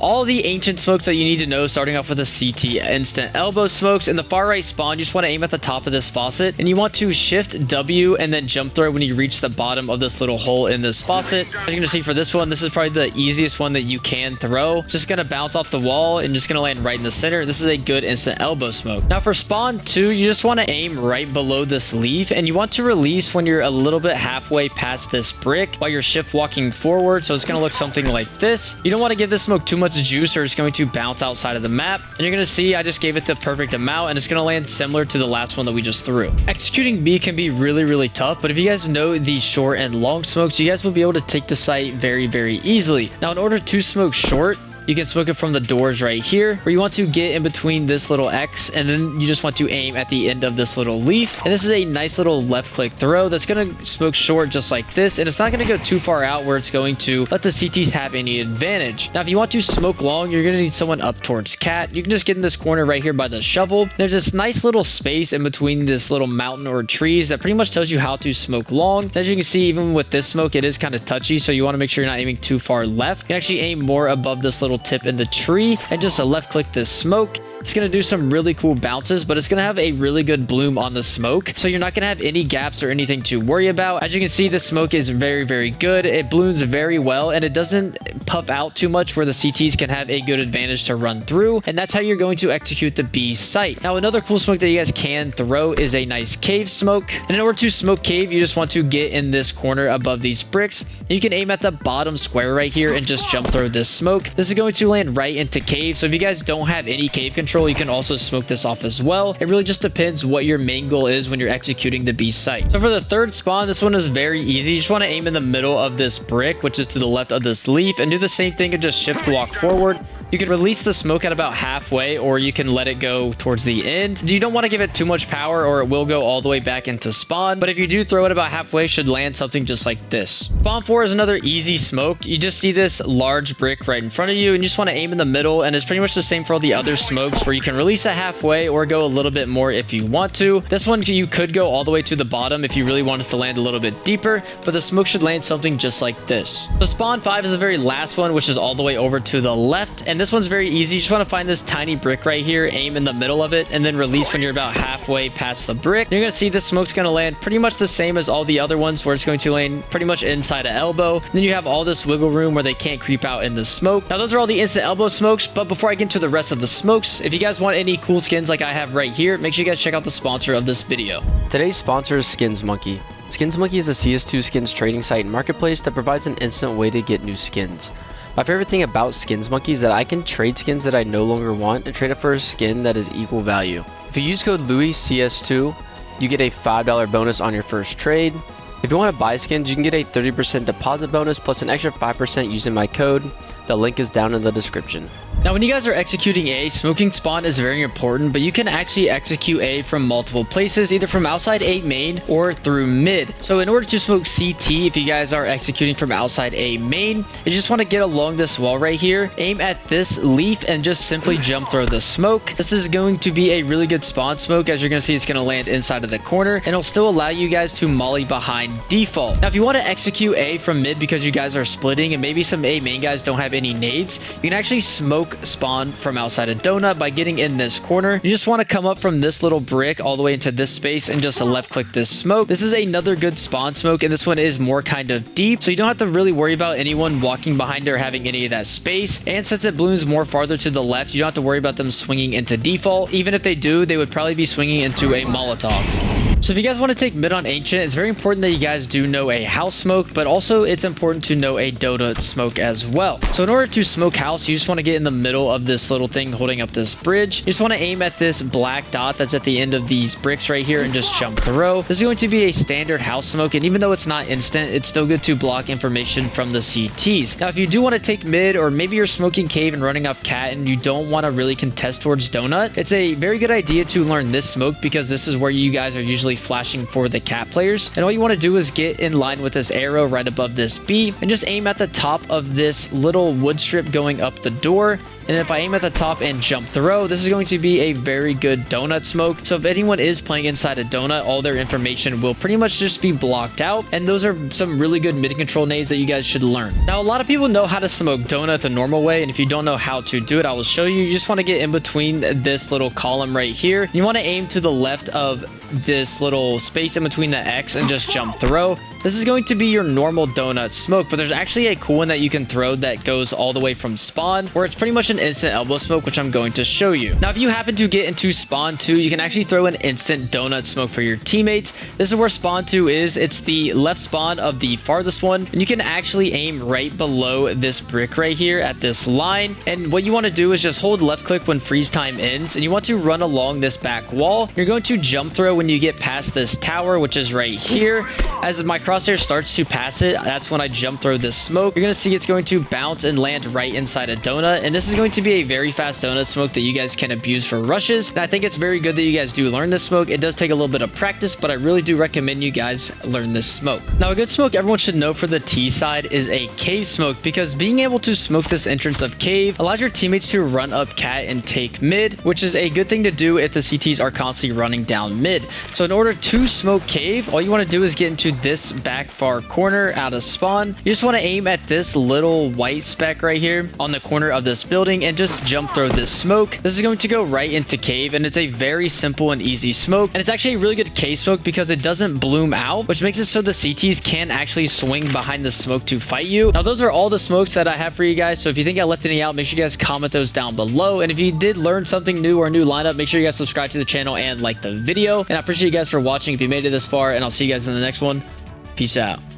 all the ancient smokes that you need to know, starting off with the CT instant elbow smokes. In the far right spawn, you just want to aim at the top of this faucet, and you want to shift W and then jump throw when you reach the bottom of this little hole in this faucet. As you can see for this one, this is probably the easiest one that you can throw. It's just gonna bounce off the wall and just gonna land right in the center. This is a good instant elbow smoke. Now for spawn 2, you just want to aim right below this leaf, and you want to release when you're a little bit halfway past this brick while you're shift walking forward. So it's gonna look something like this. You don't want to give this smoke too much juice or it's going to bounce outside of the map. And you're gonna see I just gave it the perfect amount, and it's gonna land similar to the last one that we just threw. Executing B can be really tough, but if you guys know the short and long smokes, you guys will be able to take the site very easily. Now in order to smoke short, you can smoke it from the doors right here, where you want to get in between this little X, and then you just want to aim at the end of this little leaf. And this is a nice little left click throw that's going to smoke short just like this, and it's not going to go too far out where it's going to let the CTs have any advantage. Now if you want to smoke long, you're going to need someone up towards cat. You can just get in this corner right here by the shovel. There's this nice little space in between this little mountain or trees that pretty much tells you how to smoke long. As you can see, even with this smoke, it is kind of touchy, so you want to make sure you're not aiming too far left. You can actually aim more above this little tip in the tree and just left click this smoke. It's going to do some really cool bounces, but it's going to have a really good bloom on the smoke, so you're not going to have any gaps or anything to worry about. As you can see, the smoke is very good. It blooms very well, and it doesn't puff out too much where the CTs can have a good advantage to run through, and that's how you're going to execute the B site. Now another cool smoke that you guys can throw is a nice cave smoke, and in order to smoke cave, you just want to get in this corner above these bricks. You can aim at the bottom square right here and just jump throw this smoke. This is going to land right into cave, so if you guys don't have any cave control, you can also smoke this off as well. It really just depends what your main goal is when you're executing the B site. So for the third spawn, this one is very easy. You just want to aim in the middle of this brick, which is to the left of this leaf, and do the same thing and just shift walk forward. You can release the smoke at about halfway, or you can let it go towards the end. You don't want to give it too much power or it will go all the way back into spawn, but if you do throw it about halfway, it should land something just like this. Spawn 4 is another easy smoke. You just see this large brick right in front of you, and you just want to aim in the middle, and it's pretty much the same for all the other smokes, where you can release it halfway or go a little bit more if you want to. This one, you could go all the way to the bottom if you really wanted to land a little bit deeper, but the smoke should land something just like this. So spawn 5 is the very last one, which is all the way over to the left, and this one's very easy. You just want to find this tiny brick right here, aim in the middle of it, and then release when you're about halfway past the brick. You're going to see this smoke's going to land pretty much the same as all the other ones, where it's going to land pretty much inside an elbow. Then you have all this wiggle room where they can't creep out in the smoke. Now those are all the instant elbow smokes, but before I get into the rest of the smokes, if you guys want any cool skins like I have right here, make sure you guys check out the sponsor of this video. Today's sponsor is Skins Monkey. Skins Monkey is a CS2 skins trading site and marketplace that provides an instant way to get new skins. My favorite thing about Skins Monkey is that I can trade skins that I no longer want and trade it for a skin that is equal value. If you use code LouisCS2, you get a $5 bonus on your first trade. If you want to buy skins, you can get a 30% deposit bonus plus an extra 5% using my code. The link is down in the description. Now, when you guys are executing A, smoking spawn is very important, but you can actually execute A from multiple places, either from outside A main or through mid. So in order to smoke CT, if you guys are executing from outside A main, you just want to get along this wall right here, aim at this leaf, and just simply jump throw the smoke. This is going to be a really good spawn smoke. As you're going to see, it's going to land inside of the corner, and it'll still allow you guys to molly behind default. Now, if you want to execute A from mid because you guys are splitting and maybe some A main guys don't have any nades, you can actually smoke spawn from outside of donut by getting in this corner. You just want to come up from this little brick all the way into this space and just left click this smoke. This is another good spawn smoke, and this one is more kind of deep, so you don't have to really worry about anyone walking behind it or having any of that space. And since it blooms more farther to the left, you don't have to worry about them swinging into default. Even if they do, they would probably be swinging into a Molotov. So if you guys want to take mid on Ancient, it's very important that you guys do know a house smoke, but also it's important to know a donut smoke as well. So in order to smoke house, you just want to get in the middle of this little thing holding up this bridge. You just want to aim at this black dot that's at the end of these bricks right here and just jump throw. This is going to be a standard house smoke, and even though it's not instant, it's still good to block information from the CTs. Now, if you do want to take mid, or maybe you're smoking cave and running up cat and you don't want to really contest towards donut, it's a very good idea to learn this smoke because this is where you guys are usually actually flashing for the cat players. And all you want to do is get in line with this arrow right above this B and just aim at the top of this little wood strip going up the door. And if I aim at the top and jump throw, this is going to be a very good donut smoke. So if anyone is playing inside a donut, all their information will pretty much just be blocked out. And those are some really good mid-control nades that you guys should learn. Now, a lot of people know how to smoke donut the normal way. And if you don't know how to do it, I will show you. You just want to get in between this little column right here. You want to aim to the left of this little space in between the X and just jump throw. This is going to be your normal donut smoke, but there's actually a cool one that you can throw that goes all the way from spawn, where it's pretty much an instant elbow smoke, which I'm going to show you. Now, if you happen to get into spawn 2, you can actually throw an instant donut smoke for your teammates. This is where spawn 2 is. It's the left spawn of the farthest one, and you can actually aim right below this brick right here at this line. And what you want to do is just hold left click when freeze time ends, and you want to run along this back wall. You're going to jump throw when you get past this tower, which is right here. As my crosshair starts to pass it, that's when I jump throw this smoke. You're going to see it's going to bounce and land right inside a donut, and this is going to be a very fast donut smoke that you guys can abuse for rushes. And I think it's very good that you guys do learn this smoke. It does take a little bit of practice, but I really do recommend you guys learn this smoke. Now, a good smoke everyone should know for the T side is a cave smoke, because being able to smoke this entrance of cave allows your teammates to run up cat and take mid, which is a good thing to do if the CTs are constantly running down mid. So in order to smoke cave, all you want to do is get into this back far corner out of spawn. You just want to aim at this little white speck right here on the corner of this building and just jump throw this smoke. This is going to go right into cave, and it's a very simple and easy smoke. And it's actually a really good cave smoke because it doesn't bloom out, which makes it so the CTs can actually swing behind the smoke to fight you. Now, those are all the smokes that I have for you guys. So if you think I left any out, make sure you guys comment those down below. And if you did learn something new or a new lineup, make sure you guys subscribe to the channel and like the video. And I appreciate you guys for watching if you made it this far, and I'll see you guys in the next one. Peace out.